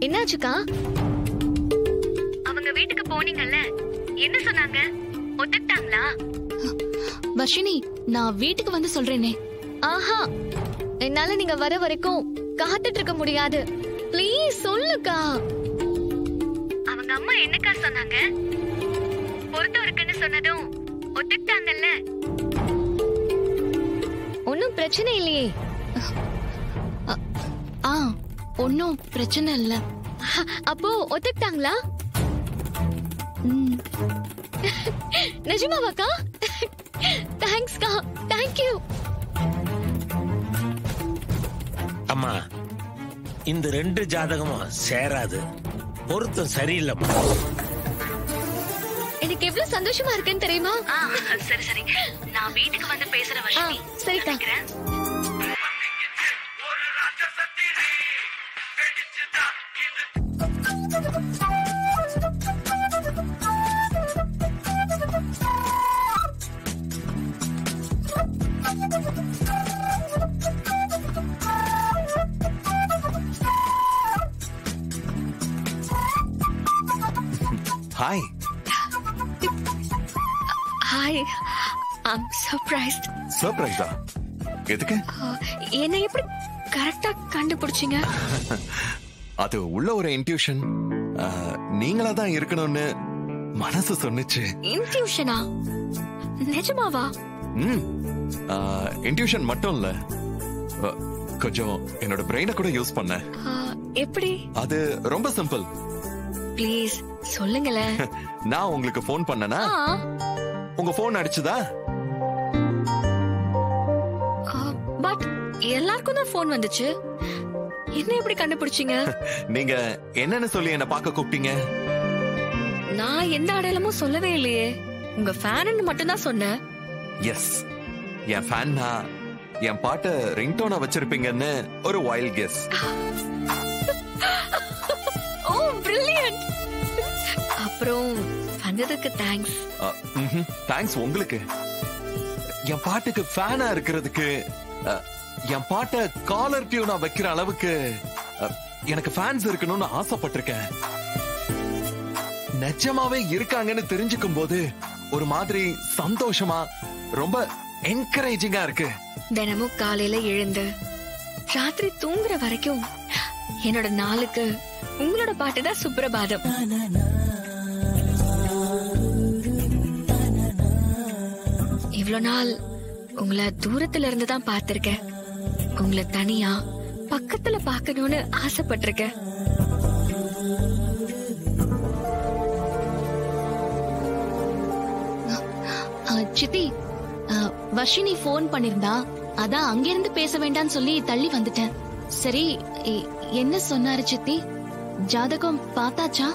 என்னாச்சுக்கா? அவங்க வீட்டுக்கு போனீங்கல்ல, என்ன சொன்னாங்க? ஒத்துக்கிட்டாங்களா? வர்ஷினி, நான் வீட்டுக்கு வந்து சொல்றேனே. ஆஹா, என்னால நீங்க வர வரைக்கும் காத்துட்டு இருக்க முடியாது. ப்ளீஸ் சொல்லுக்கா. அவங்க அம்மா என்னக்கா சொன்னாங்க? பொறுத்து இருக்குன்னு சொன்னதும் ஒத்துக்கிட்டாங்கல்ல? ஒன்னும் பிரச்சனை இல்லையே? ஒன்னும் பிரச்சனை இல்ல. அப்போ ஒத்துக்கிட்டாங்களா? நிஜமாவாக்கா? தேங்க்ஸ்க்கா, தேங்க்யூ. அம்மா, இந்த 2 ஜாதகமும் சேராது, பொருத்தம் சரியில்லைம்மா. எனக்கு எவ்வளவு சந்தோஷமா இருக்குன்னு தெரியுமா? சரி சரி, நான் வீட்டுக்கு வந்து பேசுறேன் வர்ஷினி. சரிக்கா. ஹாய். ஹாய். I'm surprised. சர்ப்ரைஸா? எதுக்கு? என்ன எப்படி கரெக்டா கண்டுபிடிச்சீங்க? அது உள்ள ஒரு இன்ட்யூஷன். நீங்களா தான் இருக்கணும்னு மனசு சொன்னுச்சு. இன்ட்யூஷனா? நிஜமாவா? இன்ட்யூஷன் மட்டும் இல்ல, கொஞ்சம் என்னோட பிரெயினை கூட யூஸ் பண்ண. எப்படி? அது ரொம்ப சிம்பிள். ப்ளீஸ் சொல்லுங்களேன். நான் உங்களுக்கு போன் பண்ணனா உங்க போன் அடிச்சுதா? பட் எல்லாருக்கும் தான் போன் வந்துச்சு. என்ன எப்படி கண்டுபிடிச்சீங்க? நீங்க என்னன்னு சொல்லி என்ன பார்க்க கூப்பிட்டீங்க? நான் எந்த அடையாளமும் சொல்லவே இல்லையே. உங்க ஃபேன் மட்டும் தான் சொன்னேன். எஸ், என் ஃபேன்னா என் பாட்ட ரிங்டோனா வச்சிருப்பீங்கன்னு ஒரு வைல்ட் கெஸ். ஓ, பிரில்லியன்ட். அப்புறம் வந்ததுக்கு தேங்க்ஸ். தேங்க்ஸ் உங்களுக்கு. என் பாட்டுக்கு ஃபேனா இருக்கிறதுக்கு, என் பாட்ட காலர் டியூனா வைக்கிற அளவுக்கு எனக்கு ஃபேன்ஸ் இருக்கணும்னு ஆசைப்பட்டிருக்கேன். நிஜமாவே இருக்காங்கன்னு தெரிஞ்சுக்கும் போது ஒரு மாதிரி சந்தோஷமா, ரொம்ப என்கரேஜிங்கா இருக்கு. தினமும் காலையில எழுந்து ராத்திரி தூங்குற வரைக்கும் என்னோட நாளுக்கு உங்களோட பாட்டு தான் சுப்ரபாதம். இவ்வளவு நாள் உங்களை தூரத்துல இருந்து தான் பார்த்திருக்கேன். உங்களை தனியா பக்கத்துல பார்க்கணும்னு ஆசைப்பட்டிருக்கேன். சித்தி, வர்ஷினி போன் பண்ணிருந்தா, அதான் அங்கிருந்து பேச வேண்டாம்னு சொல்லி தள்ளி வந்துட்டேன். சரி, என்ன சொன்னாரு சித்தி? ஜாதகம் பார்த்தாச்சா?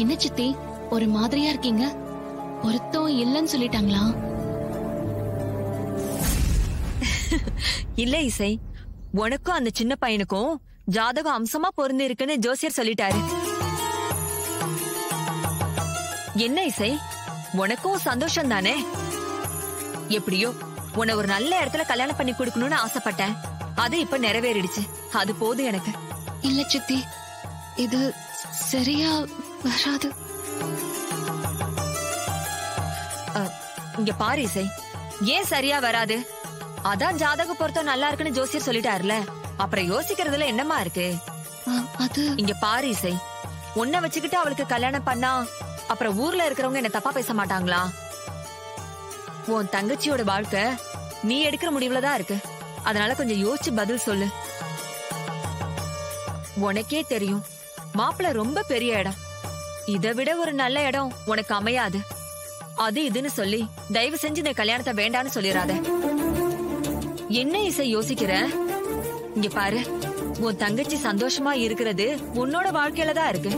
என்ன சித்தி ஒரு மாதிரியா இருக்கீங்க? பொருத்தம் இல்லன்னு சொல்லிட்டாங்களா? இல்ல இசை, உனக்கும் அந்த சின்ன பையனுக்கும் ஜாதகம் அம்சமா பொருந்து இருக்குன்னு ஜோசியர் சொல்லிட்டாரு. என்ன இசை, உனக்கும் சந்தோஷம் தானே? எப்படியோ உன்னை ஒரு நல்ல இடத்துல கல்யாணம் பண்ணி கொடுக்கணும்னு ஆசைப்பட்டேன். அது இப்ப நிறைவேறிடுச்சு. அது போதும் எனக்கு. இல்ல சித்தி, இது சரியா வராது. இங்க பாரு இசை, ஏன் சரியா வராது? அதான் ஜாதக பொருத்தம் நல்லா இருக்குன்னு ஜோசியர் சொல்லிட்டாருல, அப்புறம் யோசிக்கிறதுல என்னமா இருக்கு? அது இங்க பாரு இசை, உன்னை வச்சுக்கிட்டு அவளுக்கு கல்யாணம் பண்ணா அப்புறம் ஊர்ல இருக்கிறவங்க என்ன தப்பா பேச மாட்டாங்களா? உன் தங்கச்சியோட வாழ்க்கை நீ எடுக்கிற முடிவுலதான் இருக்கு. அதனால கொஞ்சம் யோசிச்சு பதில் சொல்லு. உனக்கே தெரியும், மாப்பிள்ள ரொம்ப பெரிய இடம். இதை விட ஒரு நல்ல இடம் உனக்கு அமையாது. அது இதுன்னு சொல்லி தயவு செஞ்சு இந்த கல்யாணத்தை வேண்டான்னு சொல்லிடாத. என்ன இசை யோசிக்கிற? இங்க பாரு, உன் தங்கச்சி சந்தோஷமா இருக்கிறது உன்னோட வாழ்க்கையில தான் இருக்கு.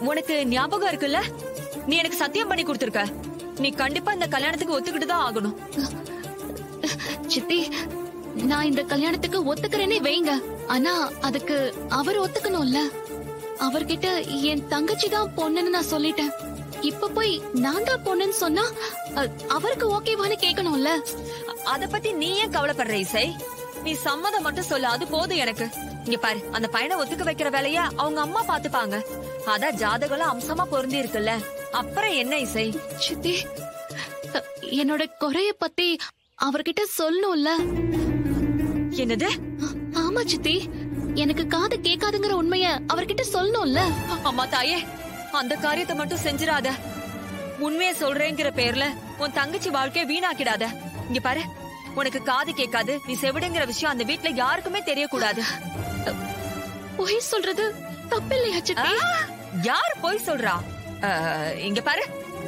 உனக்கு ஞாபகம் இருக்குல்ல, நீ எனக்கு சத்தியம் பண்ணி கொடுத்திருக்க. நீ கண்டிப்பா இந்த கல்யாணத்துக்கு ஒத்துக்கிட்டு தான் ஆகணும். சித்தி, நான் இந்த கல்யாணத்துக்கு ஒத்துக்கிறேனே வைங்க, ஆனா அதுக்கு அவர் ஒத்துக்கணும்ல. அவர்கிட்ட என் தங்கச்சி தான் பொண்ணுன்னு நான் சொல்லிட்டேன். இப்ப போய் நான் தான் பொண்ணுன்னு சொன்னா அவருக்கு ஓகேவான்னு கேட்கணும்ல. அத பத்தி நீ ஏன் கவலைப்படுற இசை? நீ சம்மதம் மட்டும் சொல்லு, அது போதும் எனக்கு. இங்க பாரு, அந்த பையனை ஒத்துக்க வைக்கிற வேலைய அவங்க அம்மா பாத்துப்பாங்க. அதான் ஜாதகம் அம்சமா பொருந்தி இருக்குல்ல, அப்புறம் என்ன இசை? சித்தி, என்னோட குறைய பத்தி அவர்கிட்ட சொல்லணும்ல. என்னது? ஆமா சித்தி, எனக்கு காது கேட்காதுங்கிற உண்மைய அவர்கிட்ட சொல்லணும்ல. அம்மா தாயே, அந்த காரியத்தை மட்டும் செஞ்சிடாத. உண்மையை சொல்றேங்கிற பேர்ல உன் தங்கச்சி வாழ்க்கைய வீணாக்கிடாத. இங்க பாரு, உனக்கு காது கேட்காது, நீ செவிடுங்கிற விஷயம் அந்த வீட்டுல யாருக்குமே தெரியக்கூடாது. பொய் சொல்றது தப்பில்லையா சித்தி? யார் பொய் சொல்றா? இங்க பாரு,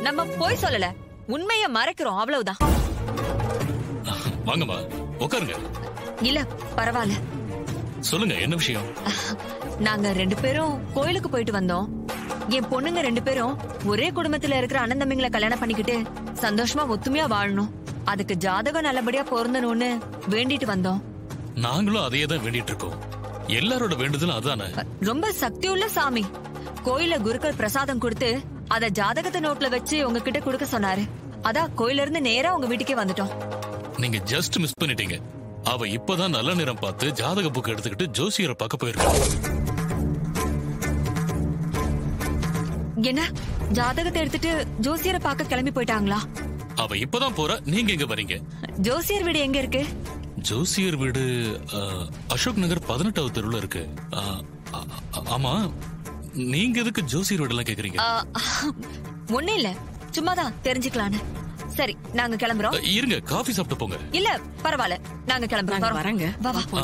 நம்ம பொய் சொல்லல, உண்மைய மறைக்கிறோம், அவ்வளவுதான். வாங்கம்மா, உட்காருங்க. இல்ல பரவாயில்ல, சொல்லுங்க, என்ன விஷயம்? நாங்க 2 பேரும் கோயிலுக்கு போயிட்டு வந்தோம். என் பொண்ணுங்க 2 பேரும் ஒரே குடும்பத்துல இருக்கிற அண்ணன் தம்பிங்களை கல்யாணம் பண்ணிக்கிட்டு சந்தோஷமா ஒத்துமையா வாழணும். அதுக்கு ஜாதகம் நல்லபடியா பொருந்தணும்னு வேண்டிட்டு வந்தோம். நாங்களும் அதையே தான் வேண்டிட்டு இருக்கோம். எல்லாரோட வேண்டுதலும் அதானே. ரொம்ப சக்தி உள்ள சாமி. கோயில குருக்கள் பிரசாதம் கொடுத்து அத ஜாதகத்தை நோட்ல வச்சு உங்ககிட்ட கொடுக்க சொன்னாரு. அதான் கோயில இருந்து நேரா உங்க வீட்டுக்கே வந்துட்டோம். நீங்க ஜஸ்ட் மிஸ் பண்ணிட்டீங்க. அவ இப்பதான் நல்ல நேரம் பார்த்து ஜாதக புக் எடுத்துக்கிட்டு ஜோசியரை பார்க்க போயிருக்கா. என்ன, ஜாதகத்தை எடுத்துட்டு ஜோசியரை பார்க்க கிளம்பி போயிட்டாங்களா? அவ இப்பதான் போற, நீங்க எங்க வரீங்க? ஜோசியர் வீடு எங்க இருக்கு? ஜோசியர் வீடு அசோக் நகர் 18வது தெருவுல இருக்கு. ஆமா, நீங்க எதுக்கு ஜோசியர் வீடு எல்லாம் கேக்குறீங்க? ஒண்ணு இல்ல, சும்மாதான் தெரிஞ்சுக்கலான்னு. சரி, நாங்க கிளம்புறோம். இருங்க, காஃபி சாப்பிட்டு போங்க. இல்ல பரவாயில்ல, நாங்க கிளம்புறோம். வரங்க. வா வா.